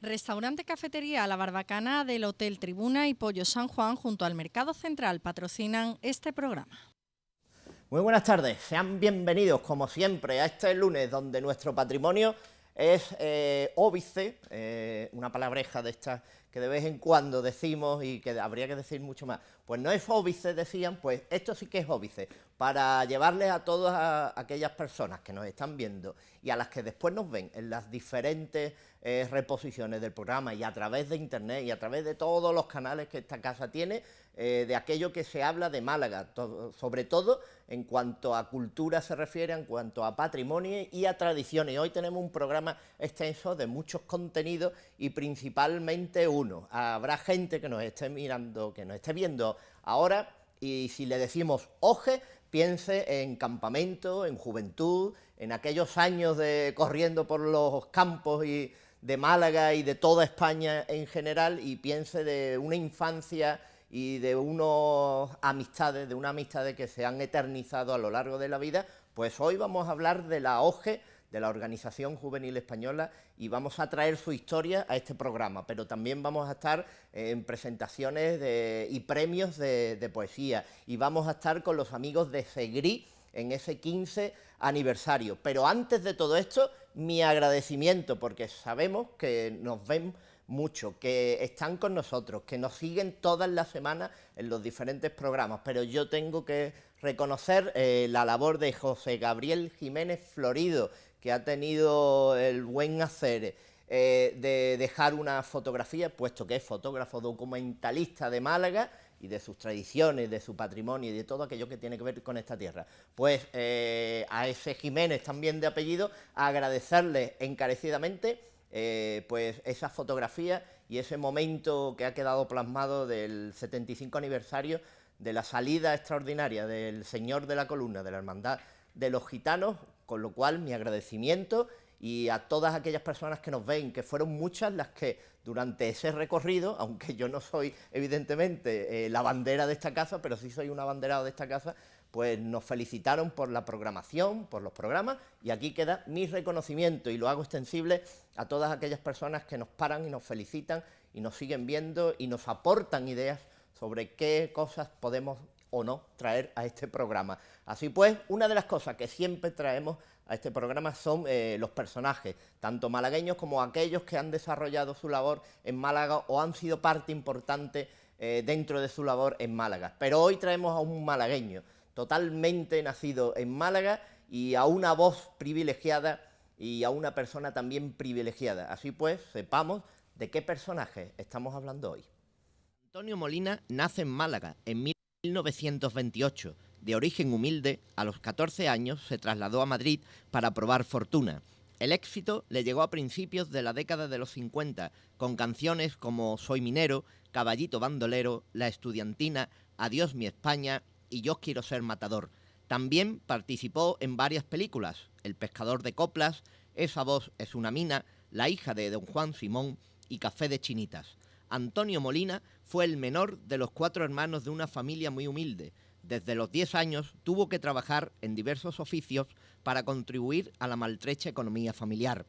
Restaurante Cafetería La Barbacana del Hotel Tribuna y Pollo San Juan junto al Mercado Central patrocinan este programa. Muy buenas tardes, sean bienvenidos como siempre a este lunes donde nuestro patrimonio es óbice, una palabreja de estas que de vez en cuando decimos y que habría que decir mucho más. Pues no es óbice, decían, pues esto sí que es óbice, para llevarles a todas aquellas personas que nos están viendo y a las que después nos ven en las diferentes reposiciones del programa y a través de internet y a través de todos los canales que esta casa tiene, de aquello que se habla de Málaga, sobre todo en cuanto a cultura se refiere, en cuanto a patrimonio y a tradiciones. Y hoy tenemos un programa extenso de muchos contenidos y principalmente uno. Habrá gente que nos esté mirando, que nos esté viendo ahora y si le decimos Oje, piense en campamento, en juventud, en aquellos años de corriendo por los campos y de Málaga y de toda España en general y piense de una infancia y de unas amistades, que se han eternizado a lo largo de la vida. Pues hoy vamos a hablar de la OGE, de la Organización Juvenil Española, y vamos a traer su historia a este programa, pero también vamos a estar en presentaciones y premios de poesía, y vamos a estar con los amigos de Segrí en ese 15 aniversario. Pero antes de todo esto, mi agradecimiento, porque sabemos que nos ven mucho, que están con nosotros, que nos siguen todas las semanas en los diferentes programas, pero yo tengo que reconocer la labor de José Gabriel Jiménez Florido, que ha tenido el buen hacer de dejar una fotografía, puesto que es fotógrafo documentalista de Málaga y de sus tradiciones, de su patrimonio y de todo aquello que tiene que ver con esta tierra. Pues a ese Jiménez, también de apellido, agradecerle encarecidamente pues esa fotografía y ese momento que ha quedado plasmado del 75 aniversario de la salida extraordinaria del Señor de la Columna, de la Hermandad de los Gitanos, con lo cual mi agradecimiento y a todas aquellas personas que nos ven, que fueron muchas las que durante ese recorrido, aunque yo no soy evidentemente la bandera de esta casa, pero sí soy un abanderado de esta casa, pues nos felicitaron por la programación, por los programas, y aquí queda mi reconocimiento y lo hago extensible a todas aquellas personas que nos paran y nos felicitan y nos siguen viendo y nos aportan ideas sobre qué cosas podemos o no traer a este programa. Así pues, una de las cosas que siempre traemos a este programa son los personajes, tanto malagueños como aquellos que han desarrollado su labor en Málaga o han sido parte importante dentro de su labor en Málaga. Pero hoy traemos a un malagueño, totalmente nacido en Málaga y a una voz privilegiada y a una persona también privilegiada. Así pues, sepamos de qué personaje estamos hablando hoy. Antonio Molina nace en Málaga en 1928. De origen humilde, a los 14 años se trasladó a Madrid para probar fortuna. El éxito le llegó a principios de la década de los 50, con canciones como Soy minero, Caballito bandolero, La estudiantina, Adiós mi España y Yo quiero ser matador. También participó en varias películas, El pescador de coplas, Esa voz es una mina, La hija de don Juan Simón y Café de chinitas. Antonio Molina fue el menor de los 4 hermanos de una familia muy humilde. Desde los 10 años tuvo que trabajar en diversos oficios para contribuir a la maltrecha economía familiar.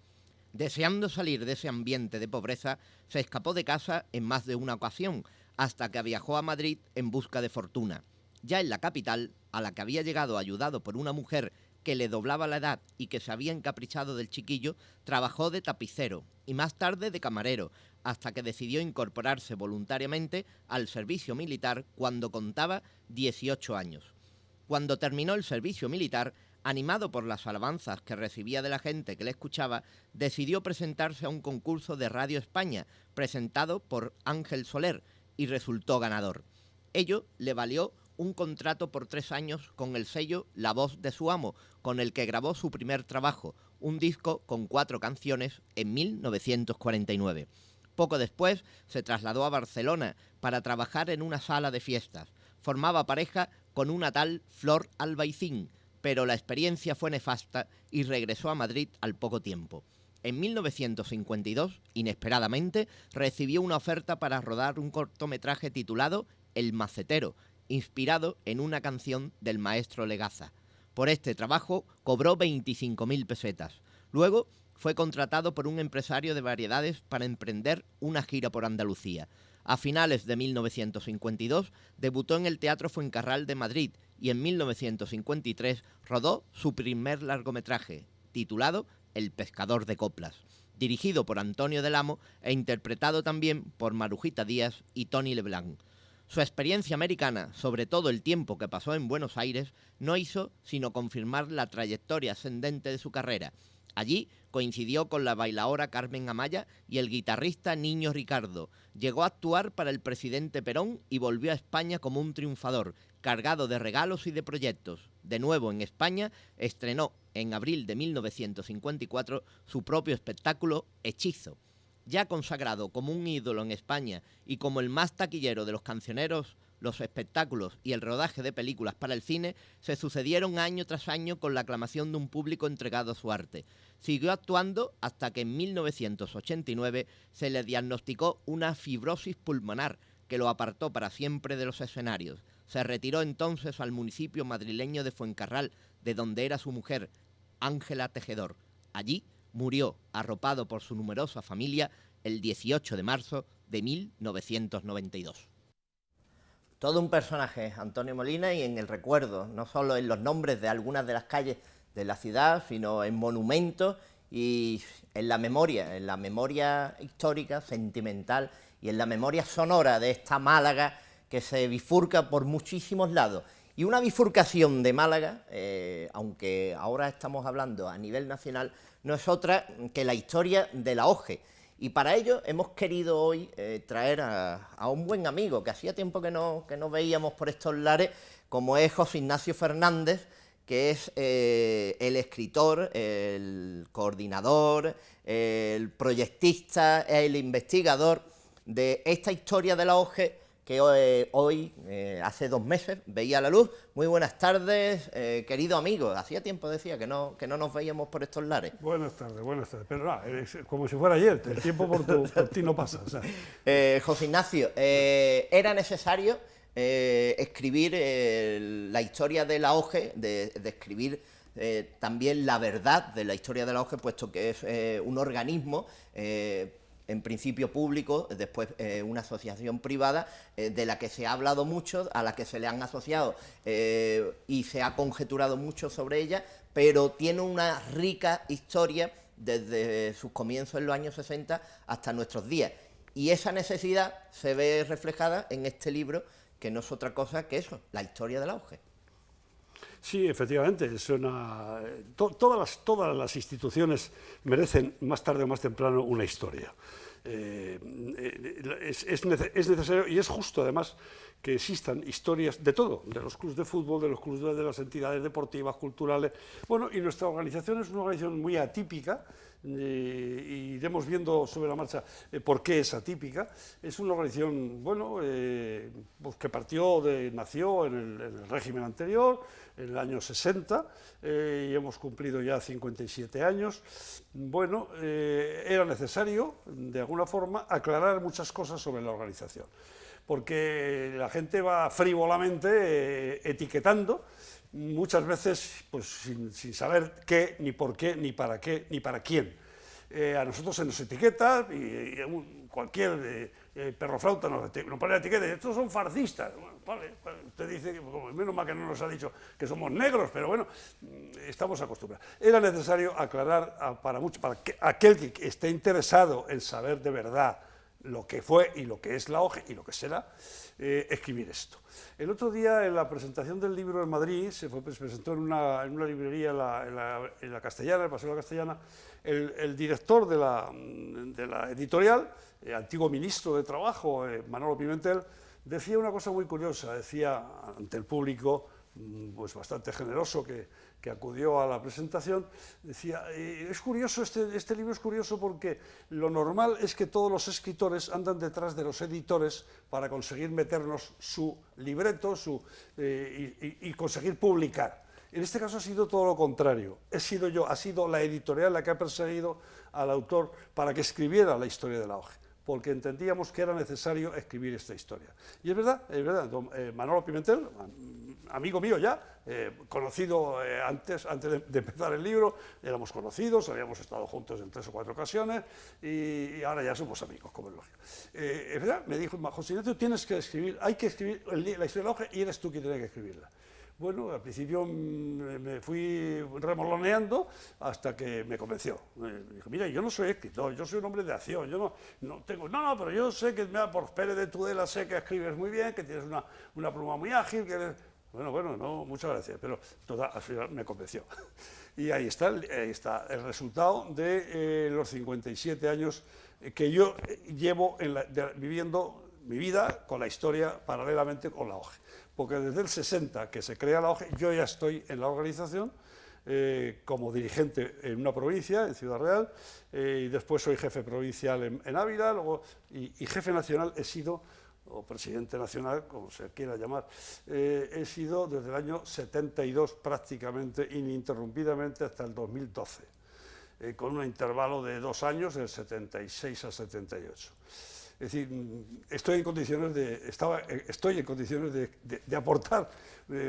Deseando salir de ese ambiente de pobreza, se escapó de casa en más de una ocasión, hasta que viajó a Madrid en busca de fortuna. Ya en la capital, a la que había llegado ayudado por una mujer que le doblaba la edad y que se había encaprichado del chiquillo, trabajó de tapicero y más tarde de camarero, hasta que decidió incorporarse voluntariamente al servicio militar cuando contaba 18 años. Cuando terminó el servicio militar, animado por las alabanzas que recibía de la gente que le escuchaba, decidió presentarse a un concurso de Radio España, presentado por Ángel Soler, y resultó ganador. Ello le valió un contrato por 3 años con el sello La Voz de su Amo, con el que grabó su primer trabajo, un disco con 4 canciones en 1949. Poco después se trasladó a Barcelona para trabajar en una sala de fiestas. Formaba pareja con una tal Flor Albaicín, pero la experiencia fue nefasta y regresó a Madrid al poco tiempo. En 1952, inesperadamente, recibió una oferta para rodar un cortometraje titulado El Macetero, inspirado en una canción del maestro Legaza. Por este trabajo cobró 25.000 pesetas. Luego fue contratado por un empresario de variedades para emprender una gira por Andalucía. A finales de 1952 debutó en el Teatro Fuencarral de Madrid y en 1953 rodó su primer largometraje, titulado El pescador de coplas, dirigido por Antonio del Amo e interpretado también por Marujita Díaz y Tony Leblanc. Su experiencia americana, sobre todo el tiempo que pasó en Buenos Aires, no hizo sino confirmar la trayectoria ascendente de su carrera. Allí coincidió con la bailaora Carmen Amaya y el guitarrista Niño Ricardo. Llegó a actuar para el presidente Perón y volvió a España como un triunfador, cargado de regalos y de proyectos. De nuevo en España, estrenó en abril de 1954 su propio espectáculo Hechizo. Ya consagrado como un ídolo en España y como el más taquillero de los cancioneros, los espectáculos y el rodaje de películas para el cine se sucedieron año tras año con la aclamación de un público entregado a su arte. Siguió actuando hasta que en 1989 se le diagnosticó una fibrosis pulmonar que lo apartó para siempre de los escenarios. Se retiró entonces al municipio madrileño de Fuencarral, de donde era su mujer, Ángela Tejedor. Allí murió, arropado por su numerosa familia, el 18 de marzo de 1992. Todo un personaje, Antonio Molina, y en el recuerdo, no solo en los nombres de algunas de las calles de la ciudad, sino en monumentos y en la memoria histórica, sentimental y en la memoria sonora de esta Málaga que se bifurca por muchísimos lados. Y una bifurcación de Málaga, aunque ahora estamos hablando a nivel nacional, no es otra que la historia de la OGE. Y para ello hemos querido hoy traer a un buen amigo, que hacía tiempo que no veíamos por estos lares, como es José Ignacio Fernández, que es el escritor, el coordinador, el proyectista, el investigador de esta historia de la OGE, que hoy, hace 2 meses, veía la luz. Muy buenas tardes, querido amigo. Hacía tiempo, decía, que no nos veíamos por estos lares. Buenas tardes. Pero no, es como si fuera ayer, el tiempo por ti no pasa. O sea. José Ignacio, era necesario escribir la historia de la OGE, de escribir también la verdad de la historia de la OGE, puesto que es un organismo en principio público, después una asociación privada, de la que se ha hablado mucho, a la que se le han asociado y se ha conjeturado mucho sobre ella, pero tiene una rica historia desde sus comienzos en los años 60 hasta nuestros días. Y esa necesidad se ve reflejada en este libro, que no es otra cosa que eso, la historia de la OGE. Sí, efectivamente, es todas las instituciones merecen más tarde o más temprano una historia. Es necesario y es justo además que existan historias de todo, de los clubes de fútbol, de los clubes de las entidades deportivas, culturales. Bueno, y nuestra organización es una organización muy atípica, y iremos viendo sobre la marcha por qué es atípica. Es una organización, bueno, pues que nació en el régimen anterior, en el año 60, y hemos cumplido ya 57 años. Bueno, era necesario, de alguna forma, aclarar muchas cosas sobre la organización, porque la gente va frívolamente etiquetando, muchas veces pues sin saber qué, ni por qué, ni para qué, ni para quién. A nosotros se nos etiqueta, y cualquier perroflauta nos pone la etiqueta, y estos son fascistas. Bueno, vale, usted dice que menos mal que no nos ha dicho que somos negros, pero bueno, estamos acostumbrados. Era necesario aclarar para aquel que esté interesado en saber de verdad lo que fue y lo que es la OGE y lo que será, escribir esto. El otro día, en la presentación del libro en Madrid, se presentó en una librería en la Castellana, el Paseo de la Castellana, el director de la editorial, el antiguo ministro de Trabajo, Manolo Pimentel, decía una cosa muy curiosa. Decía ante el público, pues bastante generoso, que acudió a la presentación, decía, es curioso, este libro es curioso porque lo normal es que todos los escritores andan detrás de los editores para conseguir meternos su libreto y conseguir publicar. En este caso ha sido todo lo contrario. Ha sido la editorial la que ha perseguido al autor para que escribiera la historia de la OGE. porque entendíamos que era necesario escribir esta historia. Y es verdad, Manolo Pimentel, amigo mío ya, conocido antes de empezar el libro, éramos conocidos, habíamos estado juntos en 3 o 4 ocasiones y ahora ya somos amigos, como es lógico. Es verdad, me dijo, José Ignacio, tienes que escribir, hay que escribir la historia de la OGE y eres tú quien tiene que escribirla. Bueno, al principio me fui remoloneando hasta que me convenció. Me dijo, mira, yo no soy escritor, yo soy un hombre de acción, yo no tengo... No, pero yo sé que por Pérez de Tudela sé que escribes muy bien, que tienes una pluma muy ágil, que eres... Bueno, no, muchas gracias, pero total, al final me convenció. Y ahí está el resultado de los 57 años que yo llevo viviendo mi vida con la historia paralelamente con la OGE. Porque desde el 60 que se crea la OGE, yo ya estoy en la organización como dirigente en una provincia, en Ciudad Real, y después soy jefe provincial en Ávila, luego, y jefe nacional he sido, o presidente nacional, como se quiera llamar, he sido desde el año 72 prácticamente ininterrumpidamente hasta el 2012, con un intervalo de 2 años, del 76 al 78. Es decir, estoy en condiciones de aportar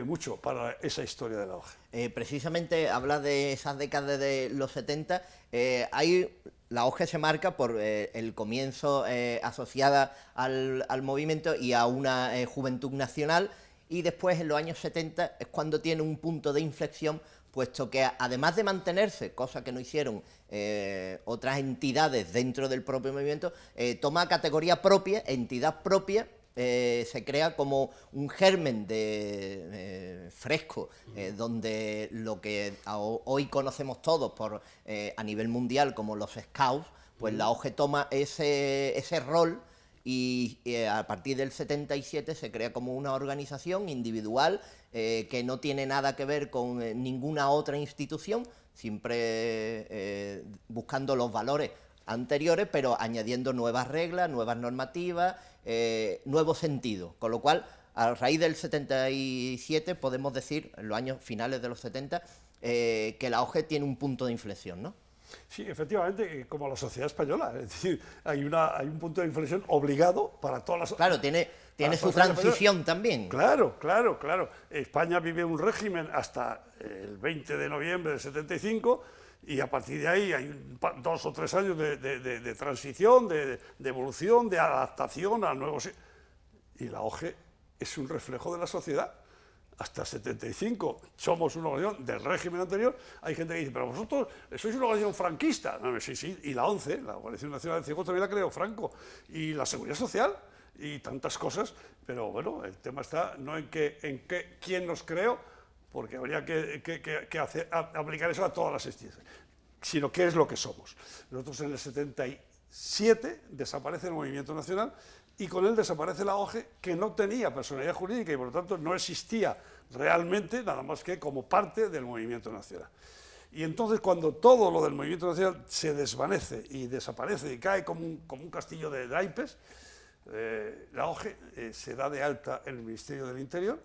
mucho para esa historia de la OGE. Precisamente habla de esas décadas de los 70, la OGE se marca por el comienzo asociada al movimiento y a una juventud nacional, y después en los años 70 es cuando tiene un punto de inflexión, puesto que además de mantenerse, cosa que no hicieron otras entidades dentro del propio movimiento, toma categoría propia, entidad propia, se crea como un germen fresco, donde lo que hoy conocemos todos a nivel mundial como los Scouts, pues la OGE toma ese rol. Y a partir del 77 se crea como una organización individual que no tiene nada que ver con ninguna otra institución, siempre buscando los valores anteriores, pero añadiendo nuevas reglas, nuevas normativas, nuevo sentido. Con lo cual, a raíz del 77 podemos decir, en los años finales de los 70, que la OGE tiene un punto de inflexión, ¿no? Sí, efectivamente, como la sociedad española, es decir, hay un punto de inflexión obligado para todas las... Claro, tiene su transición también. Claro. España vive un régimen hasta el 20 de noviembre del 75 y a partir de ahí hay 2 o 3 años de transición, de evolución, de adaptación a nuevos... Y la OGE es un reflejo de la sociedad. Hasta el 75 somos una organización del régimen anterior. Hay gente que dice, pero vosotros sois una organización franquista. No, sí, y la ONCE, la Organización Nacional del Ciego, también la creó Franco. Y la Seguridad Social, y tantas cosas. Pero bueno, el tema está no en quién nos creó, porque habría que aplicar eso a todas las instituciones, sino qué es lo que somos. Nosotros en el 77 desaparece el Movimiento Nacional, y con él desaparece la OGE, que no tenía personalidad jurídica y por lo tanto no existía realmente nada más que como parte del movimiento nacional. Y entonces cuando todo lo del movimiento nacional se desvanece y desaparece y cae como un castillo de naipes, la OGE se da de alta en el Ministerio del Interior,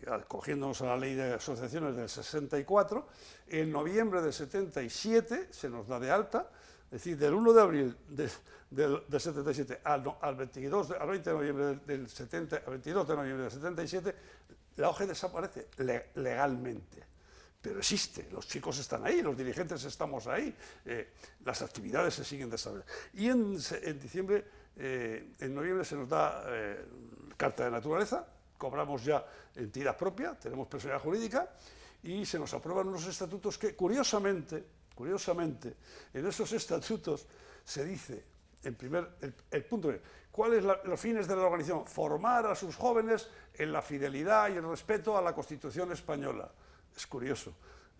acogiéndonos a la Ley de Asociaciones del 64, en noviembre del 77 se nos da de alta. Es decir, del 1 de abril del 77 al 20 de noviembre del 70, al 22 de noviembre del 77, la OGE desaparece legalmente. Pero existe, los chicos están ahí, los dirigentes estamos ahí, las actividades se siguen desarrollando. Y en diciembre, en noviembre se nos da carta de naturaleza, cobramos ya entidad propia, tenemos personalidad jurídica y se nos aprueban unos estatutos que, curiosamente, en esos estatutos se dice, el punto es, ¿cuáles son los fines de la organización? Formar a sus jóvenes en la fidelidad y el respeto a la Constitución española. Es curioso,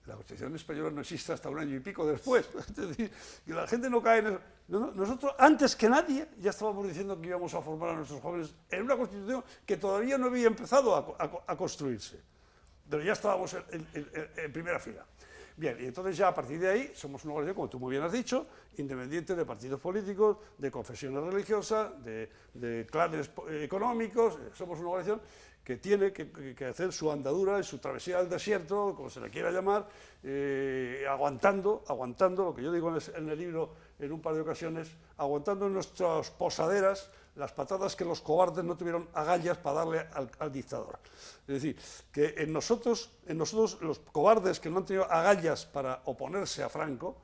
la Constitución española no existe hasta 1 año y pico después. Es decir, que la gente no cae en eso. Nosotros, antes que nadie, ya estábamos diciendo que íbamos a formar a nuestros jóvenes en una Constitución que todavía no había empezado a construirse. Pero ya estábamos en primera fila. Bien, y entonces ya a partir de ahí somos una organización, como tú muy bien has dicho, independiente de partidos políticos, de confesiones religiosas, de clanes económicos. Somos una organización que tiene que hacer su andadura y su travesía del desierto, como se le quiera llamar, aguantando, lo que yo digo en el libro en un par de ocasiones, aguantando en nuestras posaderas las patadas que los cobardes no tuvieron agallas para darle al dictador. Es decir, que en nosotros los cobardes que no han tenido agallas para oponerse a Franco,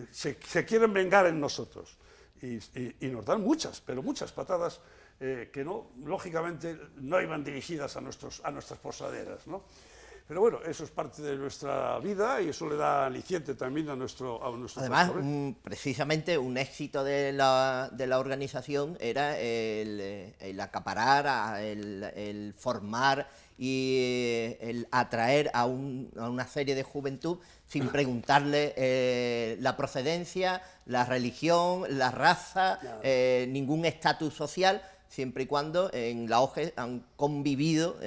se quieren vengar en nosotros. Y nos dan muchas, pero muchas patadas que no, lógicamente, no iban dirigidas a nuestras posaderas, ¿no? Pero bueno, eso es parte de nuestra vida y eso le da aliciente también a nuestro Además, precisamente un éxito de la organización era el acaparar, el formar y el atraer a una serie de juventud sin preguntarle la procedencia, la religión, la raza, ningún estatus social, siempre y cuando en la OGE han convivido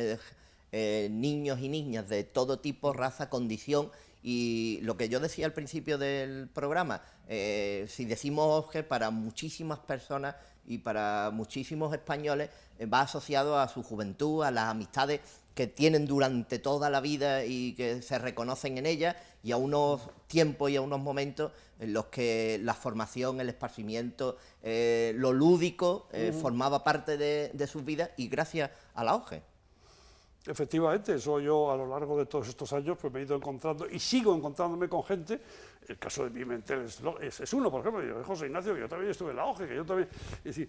niños y niñas de todo tipo, raza, condición, y lo que yo decía al principio del programa, si decimos OGE, para muchísimas personas y para muchísimos españoles va asociado a su juventud, a las amistades que tienen durante toda la vida y que se reconocen en ellas, y a unos tiempos y a unos momentos en los que la formación, el esparcimiento, lo lúdico formaba parte de sus vidas, y gracias a la OGE. Efectivamente, eso yo a lo largo de todos estos años pues me he ido encontrando y sigo encontrándome con gente. El caso de Pimentel es uno, por ejemplo, yo de José Ignacio, que yo también estuve en la OGE, que yo también, es decir,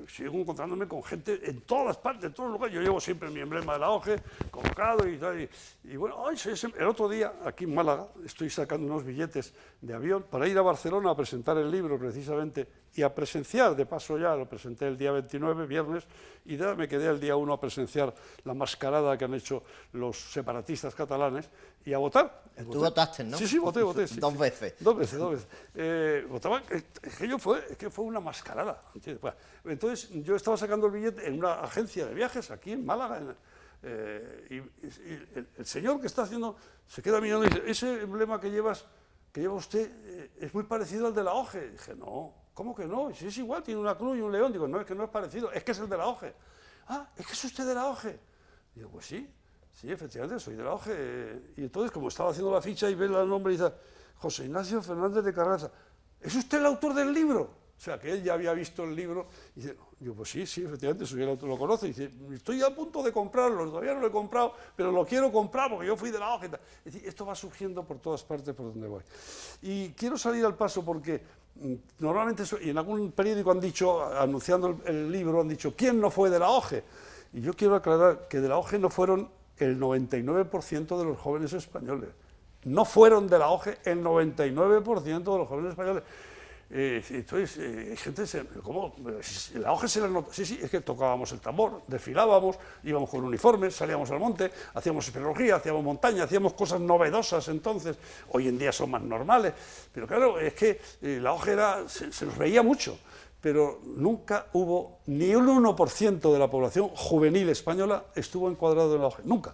sigo encontrándome con gente en todas partes, en todos los lugares. Yo llevo siempre mi emblema de la OGE colocado y tal, y bueno, el otro día aquí en Málaga estoy sacando unos billetes de avión para ir a Barcelona a presentar el libro precisamente y a presenciar, de paso ya lo presenté el día 29, viernes, y ya me quedé el día 1 a presenciar la mascarada que han hecho los separatistas catalanes y a votar. Tú votaste, ¿no? Sí, sí, voté. Sí, Dos veces. Dos veces. Votaba, que fue una mascarada. ¿Entiendes? Bueno, entonces yo estaba sacando el billete en una agencia de viajes aquí en Málaga, y el señor que está haciendo se queda mirando y dice, ese emblema que lleva usted es muy parecido al de la OGE. Dije, no, ¿cómo que no? Si es igual, tiene una cruz y un león. Digo, no, es que no es parecido, es que es el de la OGE. Ah, ¿es que es usted de la OGE? Digo, pues sí, efectivamente, soy de la OGE. Y entonces, como estaba haciendo la ficha y ve el nombre, y dice, José Ignacio Fernández de Carranza, ¿es usted el autor del libro? O sea, que él ya había visto el libro, y dice, digo, pues sí, efectivamente, soy el autor, lo conoce, y dice, estoy a punto de comprarlo, todavía no lo he comprado, pero lo quiero comprar porque yo fui de la OGE. Es decir, esto va surgiendo por todas partes por donde voy. Y quiero salir al paso porque normalmente, y en algún periódico han dicho, anunciando el libro, han dicho, ¿quién no fue de la OGE? Y yo quiero aclarar que de la OGE no fueron el 99% de los jóvenes españoles. No fueron de la OGE el 99% de los jóvenes españoles. Entonces, hay gente, ¿cómo? La OGE se la nota. Sí, es que tocábamos el tambor, desfilábamos, íbamos con uniformes, salíamos al monte, hacíamos espeleología, hacíamos montaña, hacíamos cosas novedosas entonces, hoy en día son más normales, pero claro, es que la OGE se nos veía mucho, pero nunca hubo, ni un 1% de la población juvenil española estuvo encuadrado en la OGE, nunca.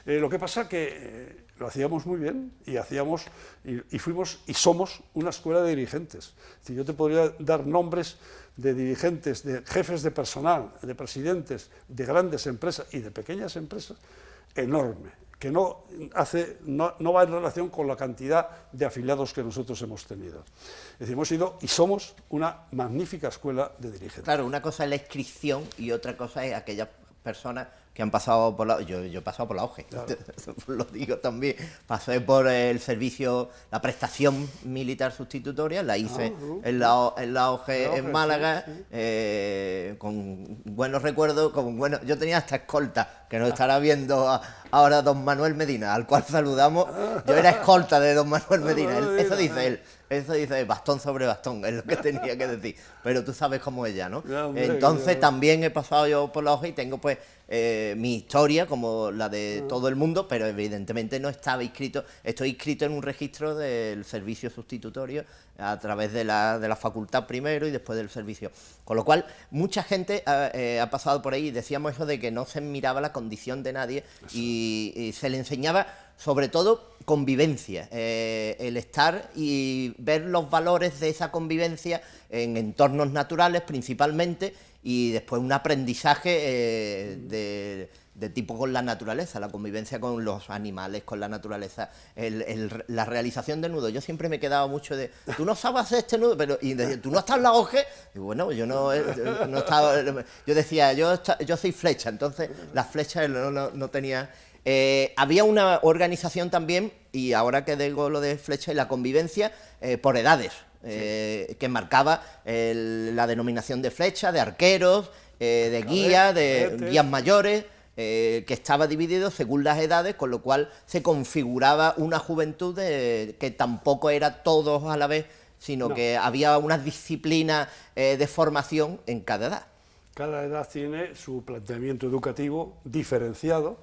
Lo que pasa que lo hacíamos muy bien y fuimos y somos una escuela de dirigentes. Es decir, yo te podría dar nombres de dirigentes, de jefes de personal, de presidentes de grandes empresas y de pequeñas empresas, enorme, que no va en relación con la cantidad de afiliados que nosotros hemos tenido. Es decir, hemos sido y somos una magnífica escuela de dirigentes. Claro, una cosa es la inscripción y otra cosa es aquellas personas que han pasado por la... Yo he pasado por la OGE, claro. Lo digo también. Pasé por el servicio, la prestación militar sustitutoria, la hice en la OGE en Málaga, sí. Con buenos recuerdos, yo tenía hasta escolta, que nos estará viendo ahora don Manuel Medina, al cual saludamos. Yo era escolta de don Manuel Medina, eso dice él. Eso dice bastón sobre bastón, es lo que tenía que decir. Pero tú sabes cómo es ya, ¿no? Entonces también he pasado yo por la OGE y tengo pues mi historia, como la de todo el mundo, pero evidentemente no estaba inscrito. Estoy inscrito en un registro del servicio sustitutorio a través de la facultad primero y después del servicio. Con lo cual, mucha gente ha pasado por ahí y decíamos eso de que no se miraba la condición de nadie y se le enseñaba sobre todo convivencia, el estar y ver los valores de esa convivencia en entornos naturales principalmente y después un aprendizaje de tipo con la naturaleza, la convivencia con los animales, con la naturaleza, la realización del nudo. Yo siempre me he quedado mucho de, tú no sabes hacer este nudo, pero y tú no estás en la OGE, y bueno, yo no estaba, yo decía, yo soy flecha, entonces las flechas no tenía. Había una organización también, y ahora que digo lo de flecha y la convivencia, por edades, que marcaba la denominación de flecha, de arqueros, de guías, de guías mayores, que estaba dividido según las edades, con lo cual se configuraba una juventud que tampoco era todos a la vez, sino que había unas disciplinas de formación en cada edad. Cada edad tiene su planteamiento educativo diferenciado,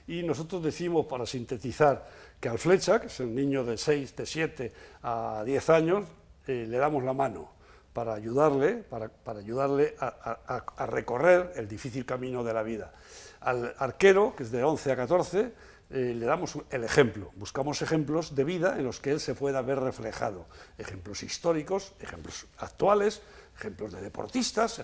y nosotros decimos, para sintetizar, que al flecha, que es el niño de 7 a 10 años, le damos la mano para ayudarle, a recorrer el difícil camino de la vida. Al arquero, que es de 11 a 14, le damos el ejemplo, buscamos ejemplos de vida en los que él se pueda ver reflejado, ejemplos históricos, ejemplos actuales, ejemplos de deportistas,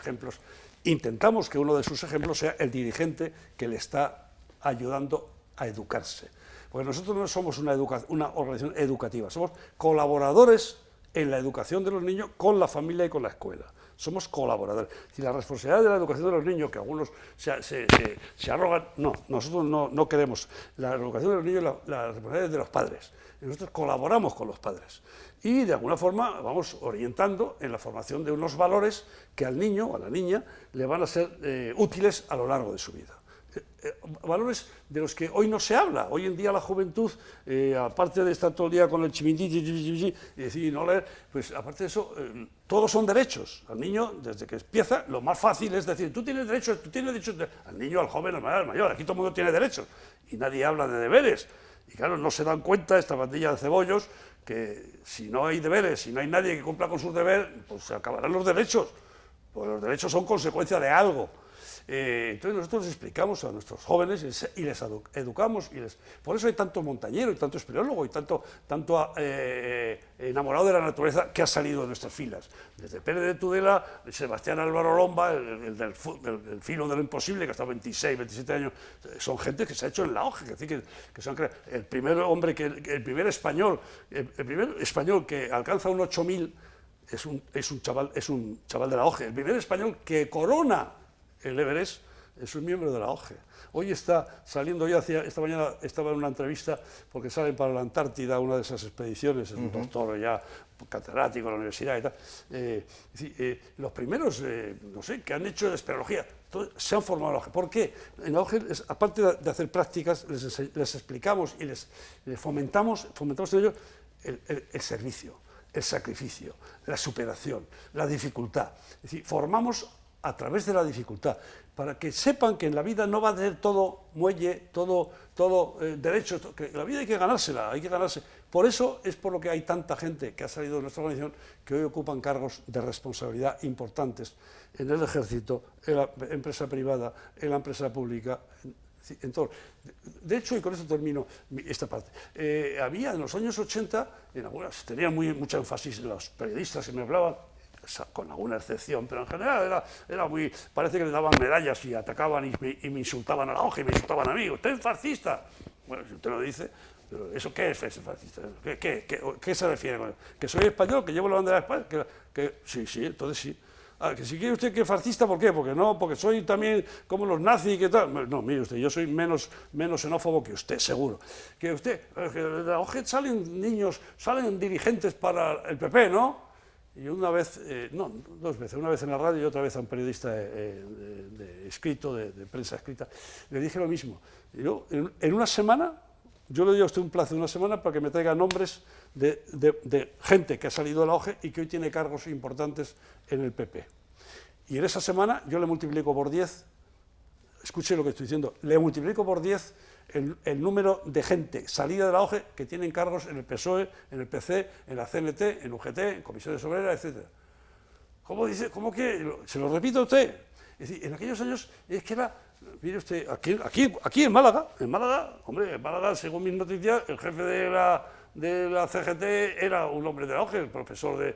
intentamos que uno de sus ejemplos sea el dirigente que le está ayudando a educarse, porque nosotros no somos una organización educativa, somos colaboradores en la educación de los niños con la familia y con la escuela. Somos colaboradores. Si la responsabilidad de la educación de los niños, que algunos se arrogan, no, nosotros no queremos. La educación de los niños, la responsabilidad es de los padres. Y nosotros colaboramos con los padres. Y de alguna forma vamos orientando en la formación de unos valores que al niño o a la niña le van a ser útiles a lo largo de su vida. Valores de los que hoy no se habla. Hoy en día la juventud, aparte de estar todo el día con el chimindí y decir no leer, pues aparte de eso, todos son derechos. Al niño, desde que empieza, lo más fácil es decir, tú tienes derechos, al niño, al joven, al mayor, aquí todo el mundo tiene derechos, y nadie habla de deberes. Y claro, no se dan cuenta esta pandilla de cebollos que si no hay deberes, si no hay nadie que cumpla con sus deberes, pues se acabarán los derechos, porque los derechos son consecuencia de algo. Entonces nosotros les explicamos a nuestros jóvenes y les educamos, por eso hay tanto montañero y tanto espeleólogo y tanto enamorado de la naturaleza que ha salido de nuestras filas. Desde Pérez de Tudela, Sebastián Álvaro Lomba, el del filo de lo imposible, que hasta 26, 27 años, son gente que se ha hecho en la OGE, que se han creado. El primer español que alcanza un 8000 es un chaval de la OGE. El primer español que corona el Everest es un miembro de la OGE. Hoy está saliendo, esta mañana estaba en una entrevista porque salen para la Antártida, una de esas expediciones, es un doctor ya catedrático de la universidad y tal. Los primeros, no sé, que han hecho espeleología, se han formado en la OGE. ¿Por qué? En la OGE, aparte de hacer prácticas, les explicamos y les fomentamos en ello el servicio, el sacrificio, la superación, la dificultad. Es decir, formamos a través de la dificultad, para que sepan que en la vida no va a ser todo muelle, todo derecho, que la vida hay que ganársela, hay que ganarse. Por eso es por lo que hay tanta gente que ha salido de nuestra organización que hoy ocupan cargos de responsabilidad importantes en el ejército, en la empresa privada, en la empresa pública, en todo. De hecho, y con esto termino esta parte, había en los años 80, en algunas, tenía mucha énfasis los periodistas que me hablaban, con alguna excepción, pero en general era muy... Parece que le daban medallas y atacaban y me insultaban a la OGE y me insultaban a mí. ¿Usted es fascista? Bueno, si usted lo dice, pero ¿eso qué es fascista? ¿Qué se refiere con eso? ¿Que soy español, que llevo la bandera de España? Sí, entonces sí. Que si quiere usted que es fascista, ¿por qué? Porque soy también como los nazis y que tal. No, mire usted, yo soy menos xenófobo que usted, seguro. Que de la OGE salen niños, salen dirigentes para el PP, ¿no? Y una vez, dos veces, una vez en la radio y otra vez a un periodista escrito, de prensa escrita, le dije lo mismo. Yo, en una semana, yo le doy a usted un plazo de una semana para que me traiga nombres de gente que ha salido de la OGE y que hoy tiene cargos importantes en el PP. Y en esa semana yo le multiplico por 10, escuche lo que estoy diciendo, le multiplico por 10 el número de gente salida de la OGE que tienen cargos en el PSOE, en el PC, en la CNT, en UGT, en comisiones obreras, etc. ¿Cómo dice? ¿Cómo que? Se lo repito a usted. Es decir, en aquellos años es que era, mire usted, aquí en Málaga, hombre, en Málaga, según mis noticias, el jefe de de la CGT era un hombre de auge, el profesor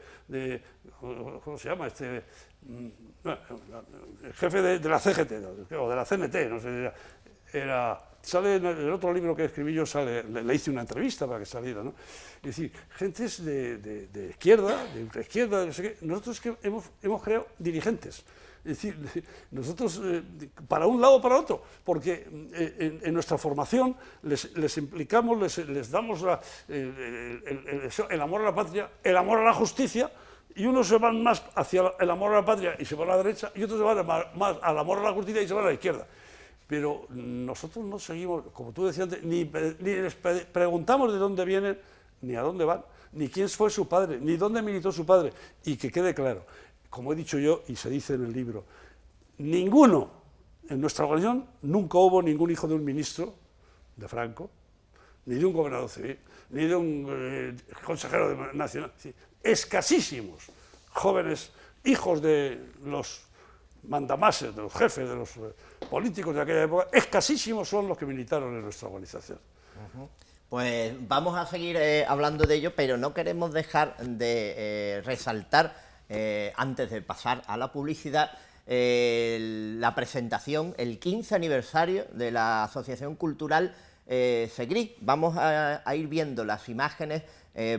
¿cómo se llama? El jefe de la CGT, o de la CNT, no sé, sale en el otro libro que escribí yo, le hice una entrevista para que saliera, ¿no? Es decir, gentes de izquierda, de ultraizquierda, de no sé qué, nosotros que hemos creado dirigentes. Es decir, nosotros para un lado o para otro, porque en nuestra formación les implicamos, les damos el amor a la patria, el amor a la justicia, y unos se van más hacia el amor a la patria y se van a la derecha, y otros se van más al amor a la justicia y se van a la izquierda. Pero nosotros no seguimos, como tú decías antes, ni les preguntamos de dónde vienen, ni a dónde van, ni quién fue su padre, ni dónde militó su padre. Y que quede claro, como he dicho yo, y se dice en el libro, ninguno en nuestra organización, nunca hubo ningún hijo de un ministro de Franco, ni de un gobernador civil, ni de un consejero nacional. Sí, escasísimos jóvenes, hijos de los mandamases, de los jefes, de los políticos de aquella época, escasísimos son los que militaron en nuestra organización. Pues vamos a seguir hablando de ello, pero no queremos dejar de resaltar, antes de pasar a la publicidad, la presentación, el 15 aniversario de la Asociación Cultural Segrí. Vamos a ir viendo las imágenes,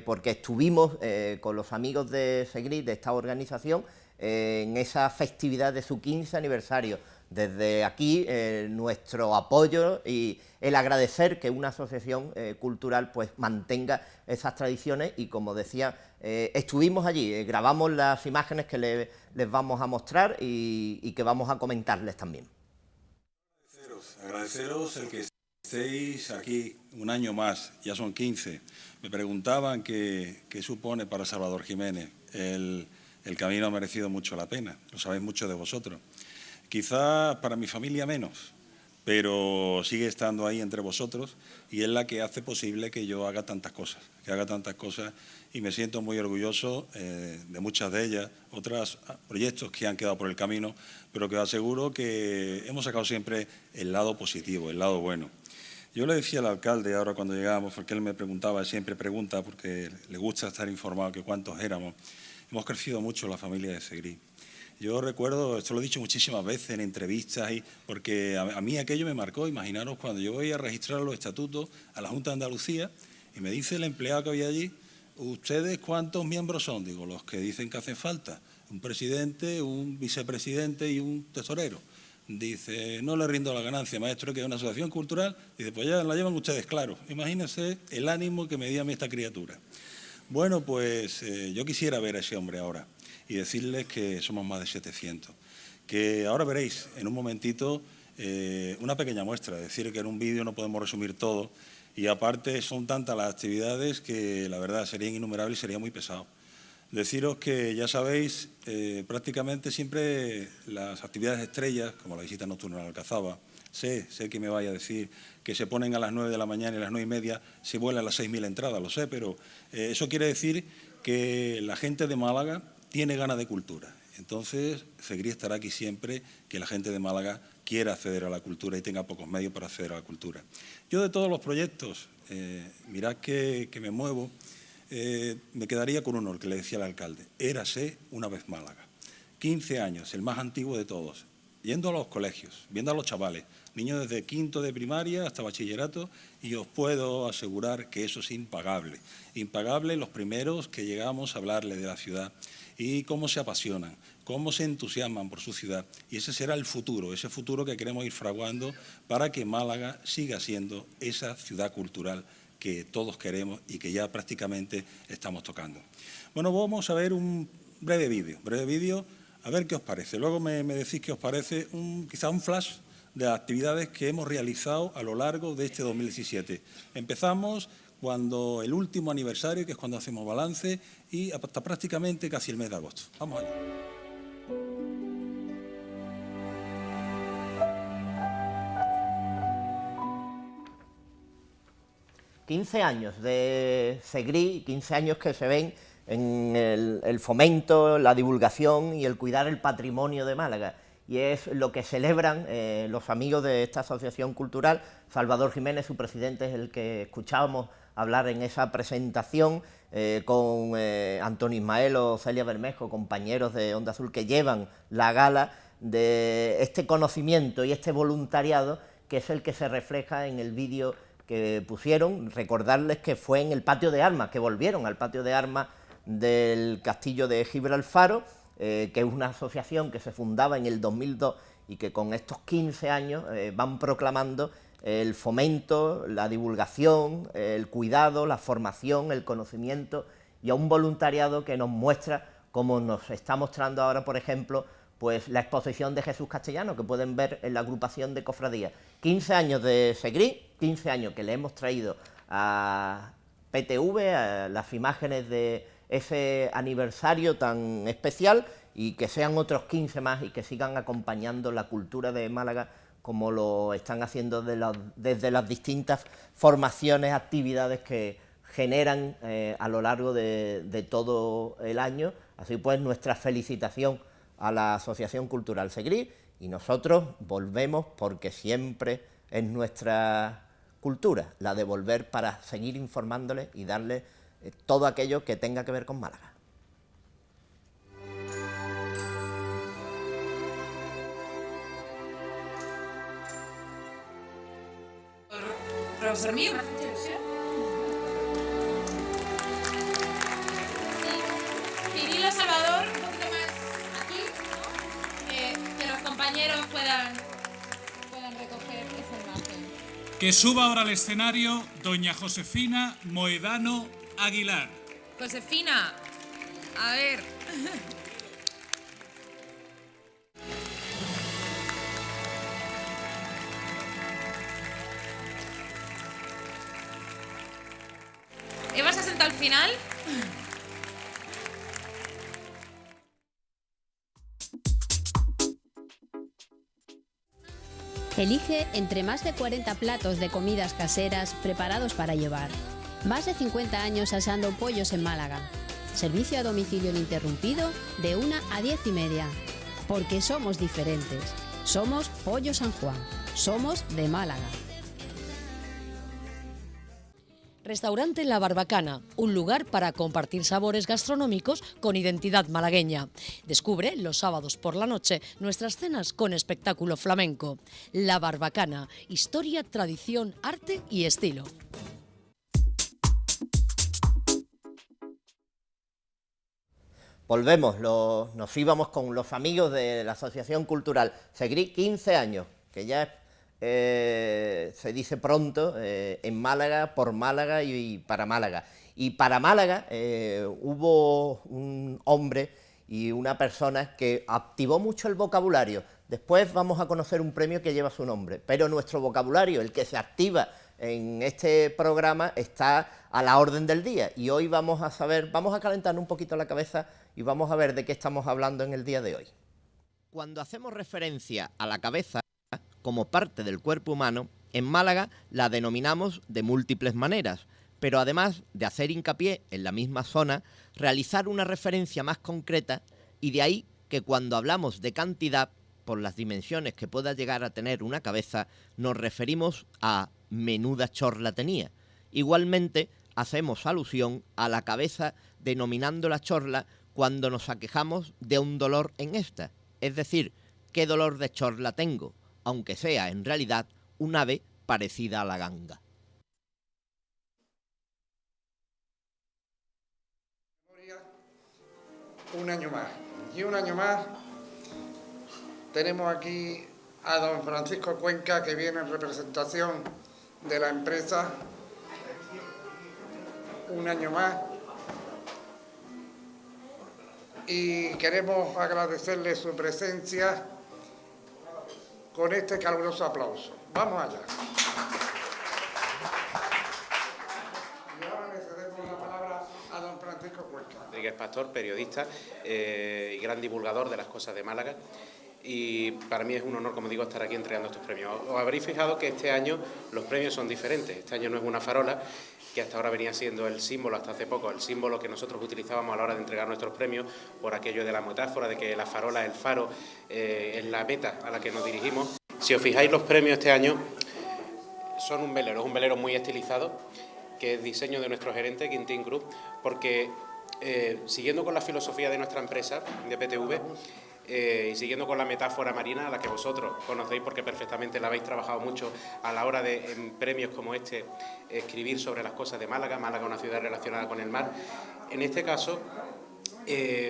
porque estuvimos con los amigos de Segrí, de esta organización, en esa festividad de su 15 aniversario. Desde aquí nuestro apoyo y el agradecer que una asociación cultural pues mantenga esas tradiciones, y como decía, estuvimos allí, grabamos las imágenes que les vamos a mostrar y que vamos a comentarles también. Agradeceros el que estéis aquí un año más, ya son 15. Me preguntaban qué supone para Salvador Jiménez. El camino ha merecido mucho la pena, lo sabéis muchos de vosotros. Quizá para mi familia menos, pero sigue estando ahí entre vosotros y es la que hace posible que yo haga tantas cosas, y me siento muy orgulloso de muchas de ellas, otros proyectos que han quedado por el camino, pero que os aseguro que hemos sacado siempre el lado positivo, el lado bueno. Yo le decía al alcalde ahora cuando llegábamos, porque él me preguntaba, siempre pregunta, porque le gusta estar informado que cuántos éramos. Hemos crecido mucho la familia de Segrí. Yo recuerdo, esto lo he dicho muchísimas veces en entrevistas, porque a mí aquello me marcó. Imaginaros cuando yo voy a registrar los estatutos a la Junta de Andalucía y me dice el empleado que había allí, ¿ustedes cuántos miembros son? Digo, los que dicen que hacen falta, un presidente, un vicepresidente y un tesorero. Dice, no le rindo la ganancia, maestro, que es una asociación cultural. Dice, pues ya la llevan ustedes, claro. Imagínense el ánimo que me dio a mí esta criatura. Bueno, pues yo quisiera ver a ese hombre ahora y decirles que somos más de 700. Que ahora veréis, en un momentito, una pequeña muestra. Es decir, que en un vídeo no podemos resumir todo, y aparte son tantas las actividades que la verdad serían innumerables y sería muy pesado. Deciros que ya sabéis, prácticamente siempre las actividades estrellas, como la visita nocturna a la Alcazaba, sé que me vaya a decir que se ponen a las 9 de la mañana y a las 9:30 se vuelan las 6.000 entradas, lo sé, pero eso quiere decir que la gente de Málaga tiene ganas de cultura. Entonces, Segrí estará aquí siempre que la gente de Málaga quiera acceder a la cultura y tenga pocos medios para acceder a la cultura. Yo de todos los proyectos, mirad que me muevo, me quedaría con uno, el que le decía al alcalde, Érase una vez Málaga. 15 años, el más antiguo de todos, yendo a los colegios, viendo a los chavales, niños desde quinto de primaria hasta bachillerato, y os puedo asegurar que eso es impagable. Impagable los primeros que llegamos a hablarle de la ciudad y cómo se apasionan, cómo se entusiasman por su ciudad. Y ese será el futuro, ese futuro que queremos ir fraguando para que Málaga siga siendo esa ciudad cultural que todos queremos y que ya prácticamente estamos tocando. Bueno, vamos a ver un breve vídeo, a ver qué os parece. Luego me decís qué os parece, quizá un flash de actividades que hemos realizado a lo largo de este 2017. Empezamos cuando el último aniversario, que es cuando hacemos balance, y hasta prácticamente casi el mes de agosto. Vamos allá. 15 años de Segrí, 15 años que se ven en el fomento, la divulgación y el cuidar el patrimonio de Málaga. Y es lo que celebran los amigos de esta asociación cultural. Salvador Jiménez, su presidente, es el que escuchábamos hablar en esa presentación con Antonio Ismael o Celia Bermejo, compañeros de Onda Azul que llevan la gala, de este conocimiento y este voluntariado que es el que se refleja en el vídeo que pusieron. Recordarles que fue en el patio de armas, que volvieron al patio de armas del castillo de Gibralfaro, que es una asociación que se fundaba en el 2002 y que con estos 15 años van proclamando el fomento, la divulgación, el cuidado, la formación, el conocimiento y a un voluntariado que nos muestra, como nos está mostrando ahora, por ejemplo, pues la exposición de Jesús Castellano, que pueden ver en la agrupación de cofradías. 15 años de Segrí, 15 años que le hemos traído a PTV, a las imágenes de ese aniversario tan especial, y que sean otros 15 más y que sigan acompañando la cultura de Málaga como lo están haciendo desde las distintas formaciones, actividades que generan a lo largo de todo el año. Así pues, nuestra felicitación a la Asociación Cultural Segrí, y nosotros volvemos porque siempre es nuestra cultura la de volver para seguir informándoles y darles todo aquello que tenga que ver con Málaga. Profesor mío, me hace mucha ilusión. Sí. Cirilo, Salvador, un poquito más aquí, ¿no? Que los compañeros puedan recoger esa imagen. Que suba ahora al escenario doña Josefina Moedano Aguilar. Josefina, a ver. ¿Vas a sentar al final? Elige entre más de 40 platos de comidas caseras preparados para llevar. Más de 50 años asando pollos en Málaga. Servicio a domicilio ininterrumpido de 1 a 10:30. Porque somos diferentes. Somos Pollo San Juan. Somos de Málaga. Restaurante La Barbacana, un lugar para compartir sabores gastronómicos con identidad malagueña. Descubre los sábados por la noche nuestras cenas con espectáculo flamenco. La Barbacana, historia, tradición, arte y estilo. Volvemos, nos íbamos con los amigos de la Asociación Cultural Segrí, 15 años, que ya se dice pronto, en Málaga, por Málaga y para Málaga. Y para Málaga hubo un hombre y una persona que activó mucho el vocabulario. Después vamos a conocer un premio que lleva su nombre, pero nuestro vocabulario, el que se activa en este programa, está a la orden del día. Y hoy vamos a calentar un poquito la cabeza y vamos a ver de qué estamos hablando en el día de hoy. Cuando hacemos referencia a la cabeza como parte del cuerpo humano, en Málaga la denominamos de múltiples maneras, pero además de hacer hincapié en la misma zona, realizar una referencia más concreta, y de ahí que cuando hablamos de cantidad, por las dimensiones que pueda llegar a tener una cabeza, nos referimos a menuda chorla tenía. Igualmente, hacemos alusión a la cabeza denominándola chorla cuando nos aquejamos de un dolor en esta, es decir, ¿qué dolor de chorla tengo?, aunque sea en realidad un ave parecida a la ganga. Un año más. Y un año más tenemos aquí a don Francisco Cuenca, que viene en representación de la empresa. Un año más. Y queremos agradecerle su presencia con este caluroso aplauso. Vamos allá. Y ahora le cedemos la palabra a don Francisco Cuenca. Rodríguez Pastor, periodista y gran divulgador de las cosas de Málaga. Y para mí es un honor, como digo, estar aquí entregando estos premios. Os habréis fijado que este año los premios son diferentes. Este año no es una farola, que hasta ahora venía siendo el símbolo, hasta hace poco, el símbolo que nosotros utilizábamos a la hora de entregar nuestros premios, por aquello de la metáfora de que la farola, el faro, es la meta a la que nos dirigimos. Si os fijáis, los premios este año son un velero muy estilizado, que es diseño de nuestro gerente, Quintín Cruz, porque siguiendo con la filosofía de nuestra empresa, de PTV, y siguiendo con la metáfora marina, a la que vosotros conocéis porque perfectamente la habéis trabajado mucho a la hora de, en premios como este, escribir sobre las cosas de Málaga, Málaga una ciudad relacionada con el mar. En este caso,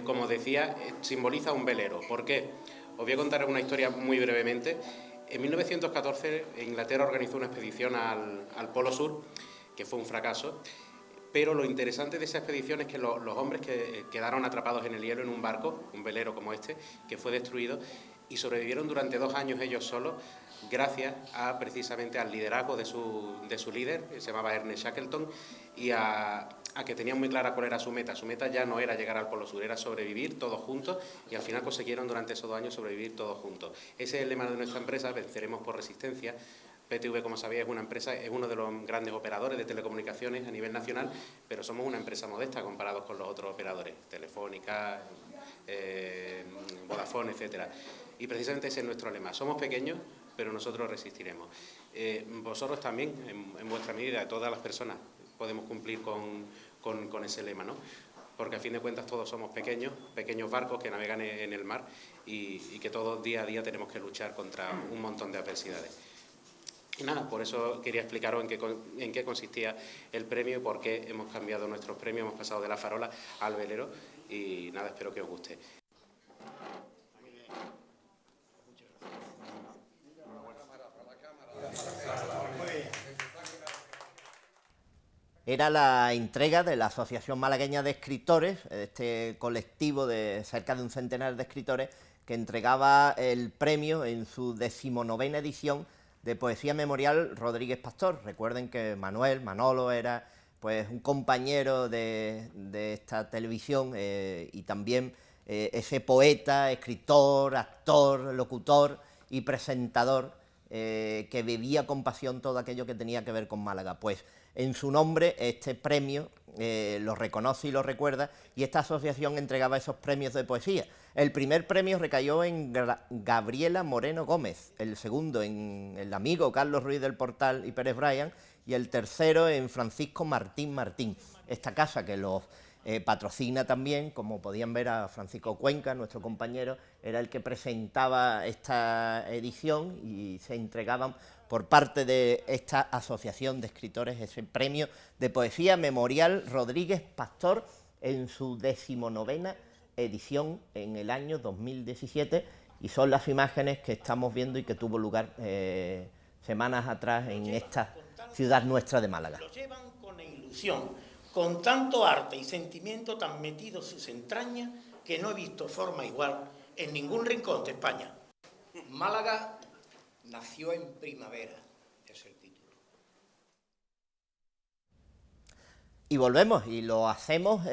como decía, simboliza un velero. ¿Por qué? Os voy a contar una historia muy brevemente. En 1914 Inglaterra organizó una expedición al Polo Sur, que fue un fracaso, pero lo interesante de esa expedición es que los hombres que quedaron atrapados en el hielo en un barco, un velero como este, que fue destruido, y sobrevivieron durante 2 años ellos solos, gracias a precisamente al liderazgo de su líder, que se llamaba Ernest Shackleton, y a que tenían muy clara cuál era su meta. Su meta ya no era llegar al Polo Sur, era sobrevivir todos juntos, y al final consiguieron durante esos 2 años sobrevivir todos juntos. Ese es el lema de nuestra empresa, venceremos por resistencia. PTV, como sabéis, es una empresa, es uno de los grandes operadores de telecomunicaciones a nivel nacional, pero somos una empresa modesta comparados con los otros operadores, Telefónica, Vodafone, etcétera. Y precisamente ese es nuestro lema. Somos pequeños, pero nosotros resistiremos. Vosotros también, en vuestra medida, todas las personas podemos cumplir con ese lema, ¿no? Porque a fin de cuentas todos somos pequeños barcos que navegan en el mar y que todos día a día tenemos que luchar contra un montón de adversidades. Y nada, por eso quería explicaros en qué consistía el premio y por qué hemos cambiado nuestros premios, hemos pasado de la farola al velero y nada, espero que os guste. Era la entrega de la Asociación Malagueña de Escritores, este colectivo de cerca de un centenar de escritores que entregaba el premio en su 19ª edición de Poesía Memorial Rodríguez Pastor. Recuerden que Manolo era pues un compañero de esta televisión y también ese poeta, escritor, actor, locutor y presentador que bebía con pasión todo aquello que tenía que ver con Málaga. Pues en su nombre este premio lo reconoce y lo recuerda, y esta asociación entregaba esos premios de poesía. El primer premio recayó en Gabriela Moreno Gómez, el segundo en el amigo Carlos Ruiz del Portal y Pérez Bryan, y el tercero en Francisco Martín Martín. Esta casa que los patrocina también, como podían ver a Francisco Cuenca, nuestro compañero, era el que presentaba esta edición y se entregaban por parte de esta asociación de escritores ese premio de poesía Memorial Rodríguez Pastor en su 19ª edición en el año 2017, y son las imágenes que estamos viendo y que tuvo lugar semanas atrás en esta ciudad nuestra de Málaga. Lo llevan con ilusión, con tanto arte y sentimiento tan metidos en sus entrañas que no he visto forma igual en ningún rincón de España. Málaga nació en primavera, es el título. Y volvemos, y lo hacemos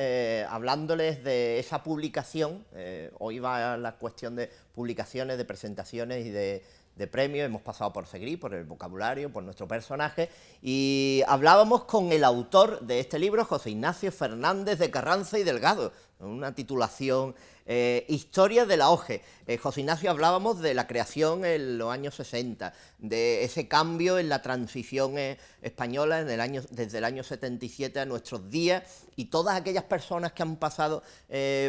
hablándoles de esa publicación. Hoy va la cuestión de publicaciones, de presentaciones y de premios. Hemos pasado por Segrí, por el vocabulario, por nuestro personaje, y hablábamos con el autor de este libro, José Ignacio Fernández de Carranza y Delgado, una titulación, Historia de la OGE. José Ignacio, hablábamos de la creación en los años 60, de ese cambio en la transición española desde el año 77 a nuestros días, y todas aquellas personas que han pasado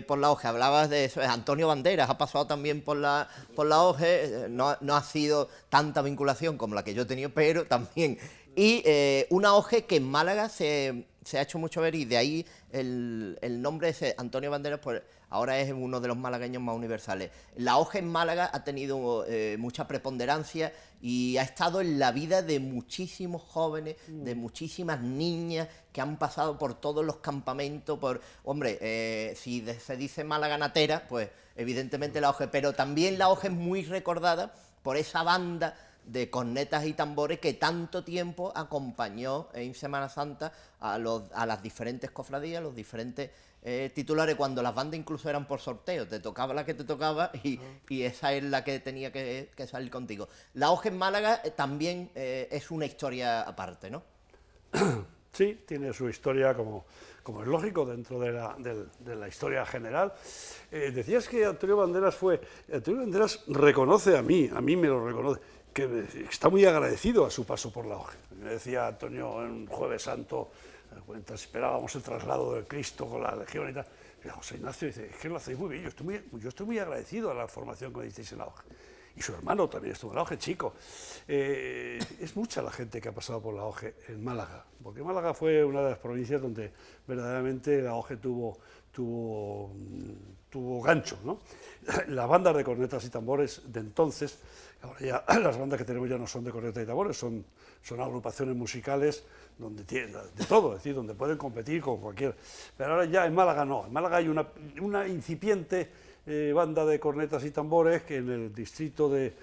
por la OGE. Hablabas de eso, Antonio Banderas ha pasado también por la OGE, no ha sido tanta vinculación como la que yo he tenido, pero también. Y una OGE que en Málaga se ha hecho mucho ver, y de ahí el nombre de Antonio Banderas, pues ahora es uno de los malagueños más universales. La OGE en Málaga ha tenido mucha preponderancia y ha estado en la vida de muchísimos jóvenes, de muchísimas niñas que han pasado por todos los campamentos, si se dice Málaga natera, pues evidentemente la OGE, pero también la OGE es muy recordada por esa banda de cornetas y tambores que tanto tiempo acompañó en Semana Santa a las diferentes cofradías, los diferentes titulares, cuando las bandas incluso eran por sorteo, te tocaba la que te tocaba y esa es la que tenía que salir contigo. La OGE en Málaga también es una historia aparte, ¿no? Sí, tiene su historia como es lógico dentro de la historia general. Decías que Antonio Banderas reconoce a mí me lo reconoce, que está muy agradecido a su paso por la OGE. Me decía Antonio en Jueves Santo, mientras esperábamos el traslado del Cristo con la Legión y tal, y José Ignacio dice, es que lo hacéis muy bien, yo estoy muy agradecido a la formación que me disteis en la OGE. Y su hermano también estuvo en la OGE, chico. Es mucha la gente que ha pasado por la OGE en Málaga, porque Málaga fue una de las provincias donde verdaderamente la OGE tuvo gancho, ¿no? Las bandas de cornetas y tambores de entonces, ahora ya las bandas que tenemos ya no son de cornetas y tambores, son agrupaciones musicales donde tiene de todo, es decir, donde pueden competir con cualquier. Pero ahora ya en Málaga no, en Málaga hay una incipiente banda de cornetas y tambores que en el distrito el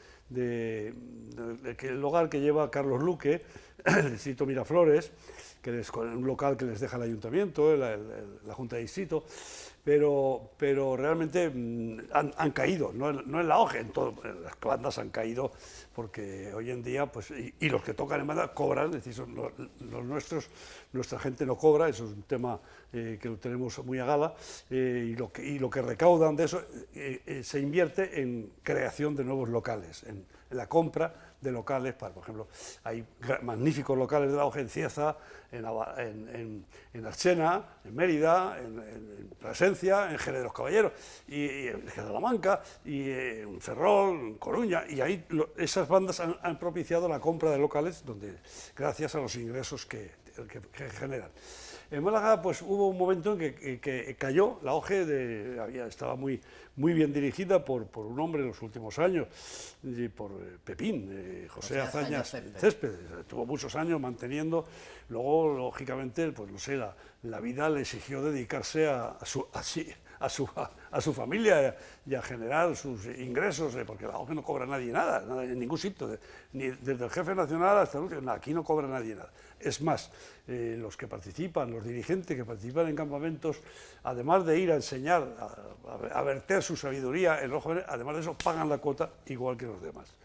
hogar que lleva Carlos Luque, el distrito Miraflores, que es un local que les deja el ayuntamiento, la Junta de Distrito, pero realmente han caído, no en la OGE, las bandas han caído porque hoy en día, pues, y los que tocan en banda cobran, es decir, son los nuestros, nuestra gente no cobra, eso es un tema que lo tenemos muy a gala, y lo que recaudan de eso se invierte en creación de nuevos locales, en la compra de locales, por ejemplo, hay magníficos locales de la OGE en Cieza, en Archena, en Mérida, en Plasencia, en Jerez de los Caballeros, y en Salamanca, y en Ferrol, en Coruña, y ahí esas bandas han propiciado la compra de locales gracias a los ingresos que generan. En Málaga pues hubo un momento en que cayó la OGE, estaba muy bien dirigida por un hombre en los últimos años, por Pepín, José Azaña Céspedes, tuvo muchos años manteniendo, luego lógicamente pues no sé, la vida le exigió dedicarse a su familia y a generar sus ingresos, porque la OGE no cobra nadie nada en ningún sitio, ni desde el jefe nacional hasta el último, aquí no cobra nadie nada. Es más, los que participan, los dirigentes que participan en campamentos, además de ir a enseñar, a verter su sabiduría en los jóvenes, además de eso pagan la cuota igual que los demás.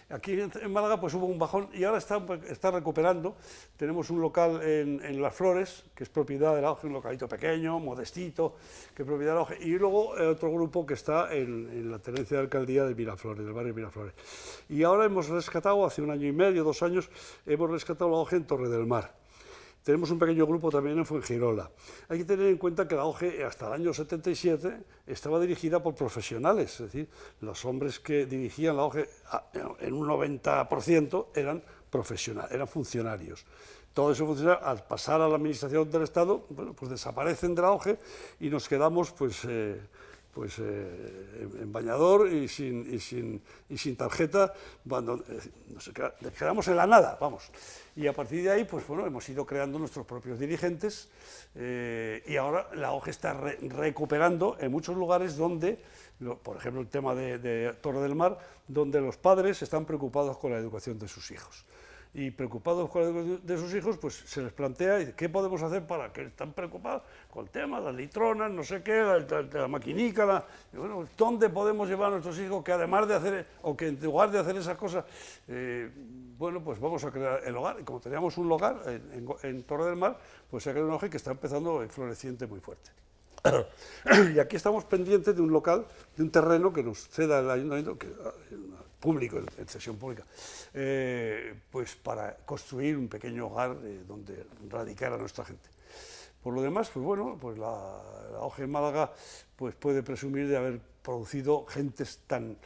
Aquí en Málaga pues hubo un bajón y ahora está recuperando. Tenemos un local en Las Flores, que es propiedad de la OGE, un localito pequeño, modestito, que es propiedad de la OGE, y luego otro grupo que está en la tenencia de alcaldía de Miraflores, del barrio Miraflores. Y ahora hemos rescatado, hace 1 año y medio, 2 años, hemos rescatado la OGE en Torre del Mar. Tenemos un pequeño grupo también en Fuengirola. Hay que tener en cuenta que la OGE hasta el año 77 estaba dirigida por profesionales, es decir, los hombres que dirigían la OGE en un 90% eran profesionales, eran funcionarios. Todos esos funcionarios, al pasar a la administración del Estado, bueno, pues desaparecen de la OGE y nos quedamos en bañador y sin tarjeta, nos quedamos en la nada, vamos. Y a partir de ahí, pues bueno, hemos ido creando nuestros propios dirigentes y ahora la OGE está recuperando en muchos lugares donde, por ejemplo, el tema de Torre del Mar, donde los padres están preocupados con la educación de sus hijos. Y preocupados con la educación de sus hijos, pues se les plantea qué podemos hacer para que están preocupados con el tema, las litronas, no sé qué, la maquinica, bueno, ¿dónde podemos llevar a nuestros hijos que además de hacer, o que en lugar de hacer esas cosas, bueno, pues vamos a crear el hogar? Y como teníamos un hogar en Torre del Mar, pues se ha creado un hogar que está empezando floreciente muy fuerte. Y aquí estamos pendientes de un local, de un terreno que nos ceda el ayuntamiento, público, en sesión pública, pues para construir un pequeño hogar donde radicar a nuestra gente. Por lo demás, pues bueno, pues la OGE en Málaga pues puede presumir de haber producido gentes tan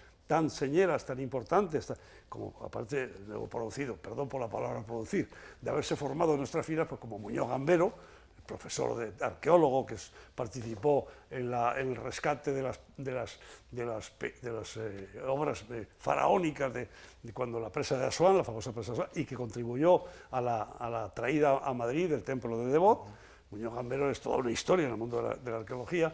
señeras, tan importantes, como aparte de producido, perdón por la palabra producir, de haberse formado en nuestras filas, pues como Muñoz Gambero, profesor de arqueólogo que participó en el rescate de las obras faraónicas de cuando la presa de Asuán, la famosa presa de Asuán, y que contribuyó a la traída a Madrid del templo de Devot. Muñoz Gambero es toda una historia en el mundo de la arqueología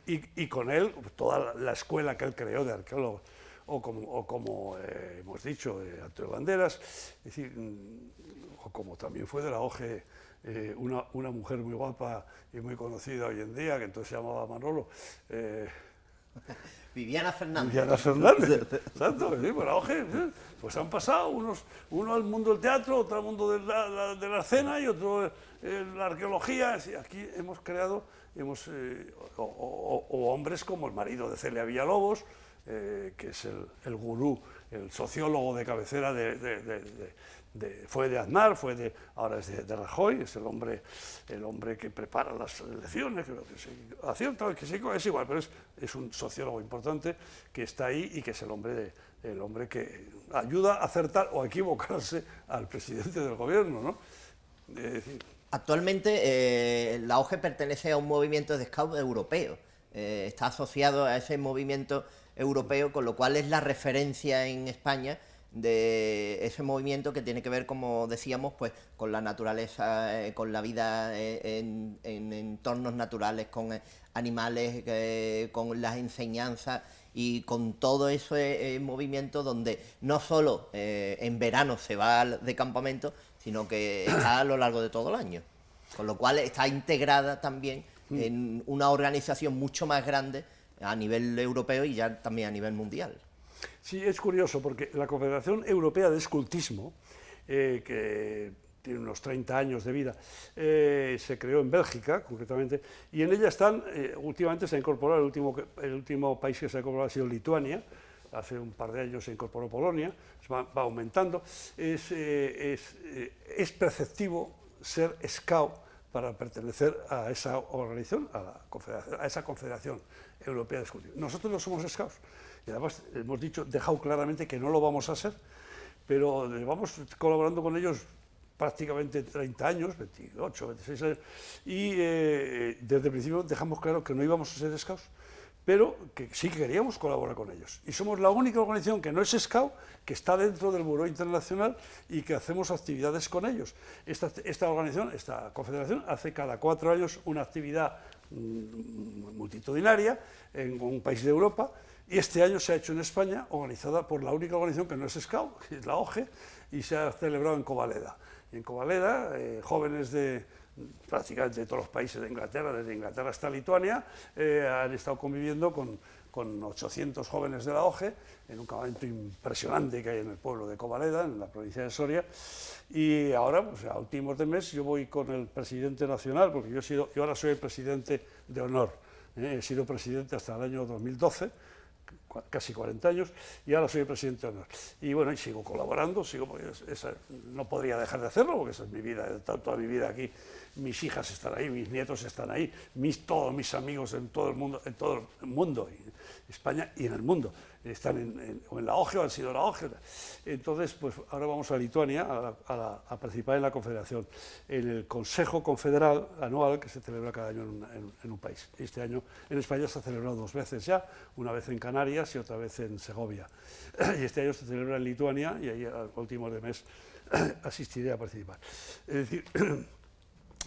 y con él toda la escuela que él creó de arqueólogos, o como hemos dicho, Antonio Banderas, es decir, o como también fue de la OGE una mujer muy guapa y muy conocida hoy en día, que entonces se llamaba Manolo. Viviana Fernández. Viviana Fernández, exacto, sí, por la OGE, pues han pasado uno al mundo del teatro, otro al mundo de la escena y otro la arqueología. Es decir, aquí hemos creado, o hombres como el marido de Celia que es el gurú, el sociólogo de cabecera de fue de Aznar, ahora es de Rajoy, es el hombre que prepara las elecciones, es igual, pero es un sociólogo importante que está ahí y que es el hombre que ayuda a acertar o a equivocarse al presidente del gobierno, ¿no? Actualmente la OGE pertenece a un movimiento de scout europeo, está asociado a ese movimiento europeo, con lo cual es la referencia en España de ese movimiento que tiene que ver, como decíamos, pues con la naturaleza, con la vida en entornos naturales, con animales, con las enseñanzas y con todo ese movimiento donde no solo en verano se va de campamento, sino que está a lo largo de todo el año, con lo cual está integrada también en una organización mucho más grande a nivel europeo y ya también a nivel mundial. Sí, es curioso porque la Confederación Europea de Escultismo, que tiene unos 30 años de vida, se creó en Bélgica, concretamente, y en ella están, últimamente se ha incorporado, el último país que se ha incorporado ha sido Lituania, hace un par de años se incorporó Polonia, va aumentando. Es preceptivo ser scout para pertenecer a esa organización, a esa Confederación Europea de Escultismo. Nosotros no somos scouts, y además hemos dejado claramente que no lo vamos a ser, pero llevamos colaborando con ellos prácticamente 30 años, 28, 26 años, y desde el principio dejamos claro que no íbamos a ser scouts, pero que sí queríamos colaborar con ellos. Y somos la única organización que no es scout, que está dentro del Buró Internacional y que hacemos actividades con ellos. Esta organización, esta confederación, hace cada 4 años una actividad multitudinaria en un país de Europa, y este año se ha hecho en España, organizada por la única organización que no es scout, que es la OGE, y se ha celebrado en Covaleda. Y en Covaleda, jóvenes de prácticamente de todos los países de Inglaterra, desde Inglaterra hasta Lituania, han estado conviviendo con 800 jóvenes de la OGE, en un campamento impresionante que hay en el pueblo de Covaleda, en la provincia de Soria, y ahora, pues, a últimos de mes, yo voy con el presidente nacional, porque yo ahora soy el presidente de honor, he sido presidente hasta el año 2012, casi 40 años, y ahora soy el presidente de honor. Y bueno, y sigo colaborando, no podría dejar de hacerlo, porque esa es mi vida, he estado toda mi vida aquí, mis hijas están ahí, mis nietos están ahí, todos mis amigos en todo el mundo, España y en el mundo, están en la OGE o han sido la OGE. Entonces, pues ahora vamos a Lituania a participar en la Confederación, en el Consejo Confederal anual que se celebra cada año en un país. Este año en España se ha celebrado 2 veces ya, una vez en Canarias y otra vez en Segovia. Y este año se celebra en Lituania y ahí a últimos de mes asistiré a participar. Es decir,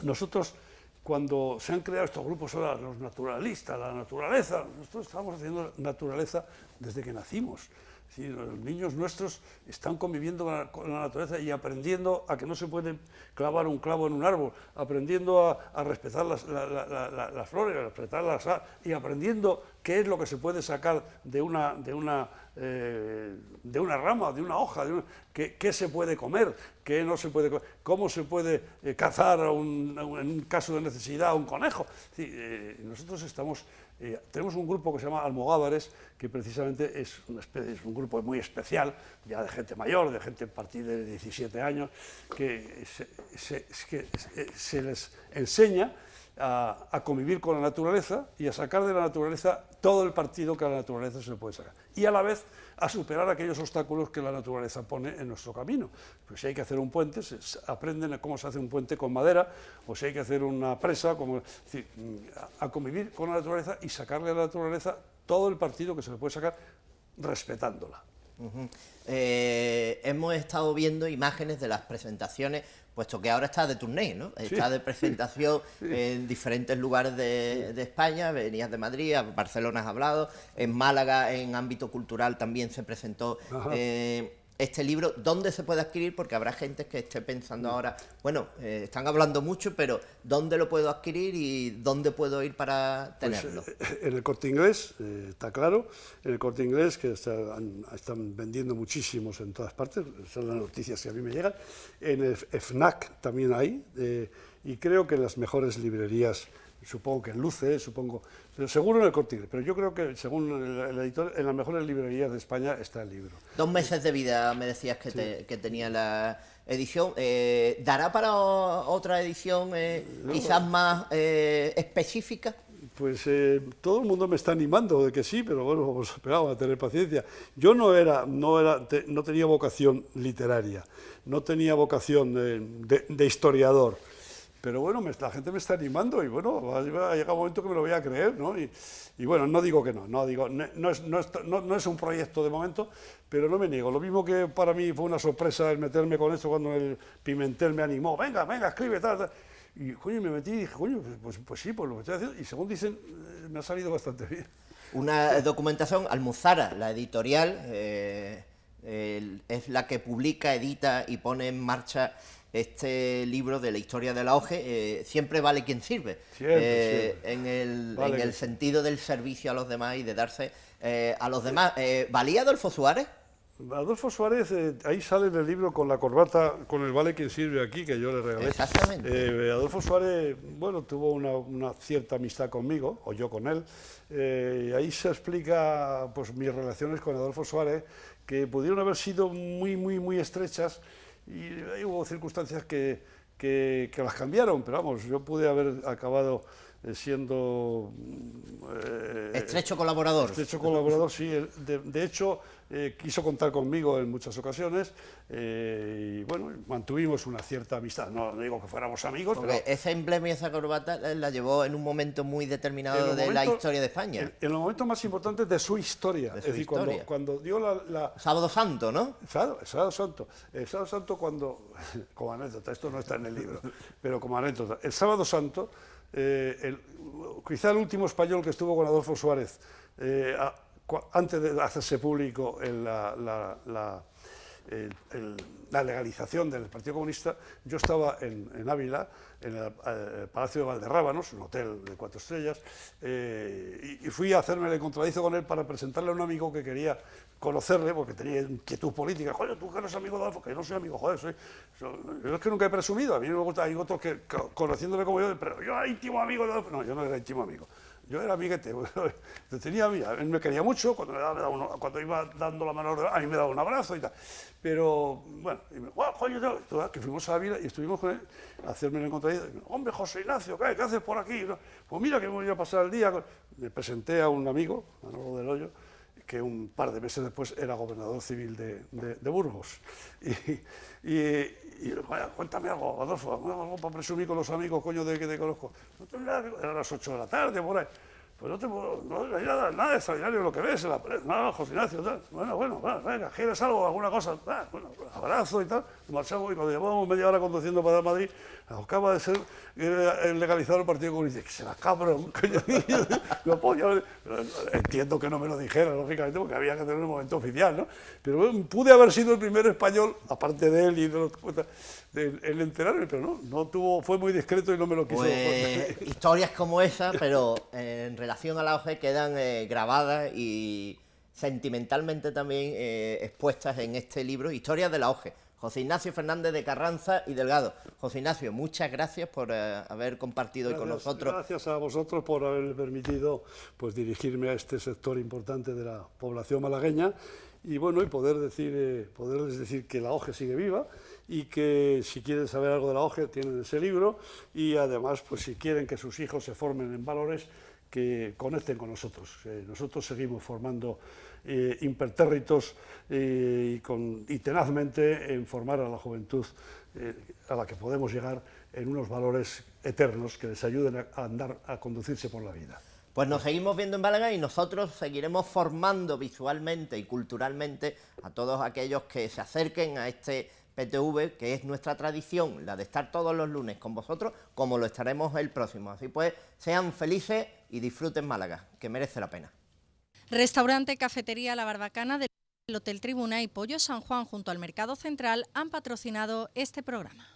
nosotros, cuando se han creado estos grupos ahora, los naturalistas, la naturaleza, nosotros estamos haciendo naturaleza desde que nacimos. Es decir, los niños nuestros están conviviendo con la naturaleza y aprendiendo a que no se puede clavar un clavo en un árbol, aprendiendo a respetar las flores, a respetar las aves, y aprendiendo qué es lo que se puede sacar de una rama, de una hoja, qué se puede comer, qué no se puede comer, cómo se puede cazar en un caso de necesidad a un conejo. Es decir, nosotros tenemos un grupo que se llama Almogávares, que precisamente es un grupo muy especial, ya de gente mayor, de gente a partir de 17 años, que se les enseña a convivir con la naturaleza y a sacar de la naturaleza todo el partido que a la naturaleza se le puede sacar. Y a la vez a superar aquellos obstáculos que la naturaleza pone en nuestro camino. Pues si hay que hacer un puente, aprenden cómo se hace un puente con madera, o si hay que hacer una presa, es decir, a convivir con la naturaleza y sacarle a la naturaleza todo el partido que se le puede sacar respetándola. Hemos estado viendo imágenes de las presentaciones, puesto que ahora está de tournée, ¿no? Sí. Está de presentación en diferentes lugares de España, venías de Madrid, a Barcelona has hablado, en Málaga, en ámbito cultural también se presentó este libro. ¿Dónde se puede adquirir? Porque habrá gente que esté pensando ahora, bueno, están hablando mucho, pero ¿dónde lo puedo adquirir y dónde puedo ir para tenerlo? Pues, en el Corte Inglés, está claro, en el Corte Inglés, que están vendiendo muchísimos en todas partes, son las noticias que a mí me llegan, en el FNAC también hay, y creo que en las mejores librerías, supongo que en Luce, pero seguro en el Corte Inglés, pero yo creo que según el editor, en las mejores librerías de España está el libro. 2 meses de vida me decías que tenía la edición. ¿Dará para otra edición quizás más específica? Pues todo el mundo me está animando de que sí, pero bueno, pues esperamos a tener paciencia. Yo no tenía vocación literaria, no tenía vocación de historiador, pero bueno, la gente me está animando y bueno, va a llegar un momento que me lo voy a creer, ¿no? Y bueno, no digo que no es un proyecto de momento, pero no me niego. Lo mismo que para mí fue una sorpresa el meterme con esto cuando el Pimentel me animó, venga, escribe, tal. Y coño, me metí y dije, coño, pues sí, pues lo que estoy haciendo, y según dicen, me ha salido bastante bien. Una documentación, Almuzara, la editorial, es la que publica, edita y pone en marcha este libro de la historia de la OGE. Siempre vale quien sirve, siempre. En el sentido del servicio a los demás y de darse a los demás. ¿Valía Adolfo Suárez? Adolfo Suárez, ahí sale en el libro con la corbata, con el vale quien sirve aquí, que yo le regalé. Exactamente. Adolfo Suárez, bueno, tuvo una cierta amistad conmigo, o yo con él, y ahí se explica pues mis relaciones con Adolfo Suárez, que pudieron haber sido muy estrechas, y ahí hubo circunstancias que las cambiaron, pero vamos, yo pude haber acabado siendo... estrecho colaborador. Estrecho colaborador, sí. De hecho, quiso contar conmigo en muchas ocasiones y bueno, mantuvimos una cierta amistad. No digo que fuéramos amigos, porque pero... ese emblema y esa corbata la llevó en un momento muy determinado de la historia de España. En los momentos más importantes de su historia. Es decir, cuando dio la... Sábado Santo, ¿no? Sábado Santo. El Sábado Santo cuando... Como anécdota, esto no está en el libro, pero como anécdota. El Sábado Santo... quizá el último español que estuvo con Adolfo Suárez antes de hacerse público la legalización del Partido Comunista, yo estaba en Ávila, en el Palacio de Valderrábanos, un hotel de 4 estrellas, y fui a hacerme el encontradizo con él para presentarle a un amigo que quería conocerle, porque tenía inquietud política. Joder, tú que eres amigo de Adolfo, que yo no soy amigo, joder, yo es que nunca he presumido, a mí me gusta, hay otros que, conociéndome como yo, pero yo era íntimo amigo de Adolfo. No, yo no era íntimo amigo. Yo era amiguete, él me quería mucho, cuando iba dando la mano, a mí me daba un abrazo y tal. Pero, bueno, que fuimos a Ávila y estuvimos con él a hacerme el encontradizo. Hombre, José Ignacio, ¿qué haces por aquí? Pues mira que me voy a pasar el día. Me presenté a un amigo, Manolo del Hoyo, que un par de meses después era gobernador civil de Burgos. Y vaya, cuéntame algo, Adolfo, algo para presumir con los amigos, coño, de que te conozco. No tengo nada, eran las 8 de la tarde, por ahí. Pues no hay nada extraordinario lo que ves en la prensa. No, José Ignacio, tal. Bueno, venga, ¿quieres algo, alguna cosa? Bueno, abrazo y tal. Marchamos y cuando llevábamos media hora conduciendo para Madrid, acaba de ser legalizado el Partido Comunista. Que se la cabrón, coño. Entiendo que no me lo dijera, lógicamente, porque había que tener un momento oficial, ¿no? Pero pude haber sido el primer español, aparte de él y de los... el enterarme, pero no tuvo, fue muy discreto y no me lo quiso. Pues, historias como esa, pero en relación a la OGE quedan grabadas y sentimentalmente también expuestas en este libro, Historias de la OGE. José Ignacio Fernández de Carranza y Delgado. José Ignacio, muchas gracias por haber compartido hoy con nosotros. Gracias a vosotros por haberme permitido pues, dirigirme a este sector importante de la población malagueña y bueno, y poderles decir que la OGE sigue viva y que si quieren saber algo de la OGE tienen ese libro y además pues si quieren que sus hijos se formen en valores, que conecten con nosotros. Nosotros seguimos formando impertérritos y tenazmente en formar a la juventud a la que podemos llegar en unos valores eternos que les ayuden a conducirse por la vida. Pues nos seguimos viendo en Málaga y nosotros seguiremos formando visualmente y culturalmente a todos aquellos que se acerquen a este PTV, que es nuestra tradición, la de estar todos los lunes con vosotros, como lo estaremos el próximo. Así pues, sean felices y disfruten Málaga, que merece la pena. Restaurante Cafetería La Barbacana del Hotel Tribuna y Pollo San Juan junto al Mercado Central han patrocinado este programa.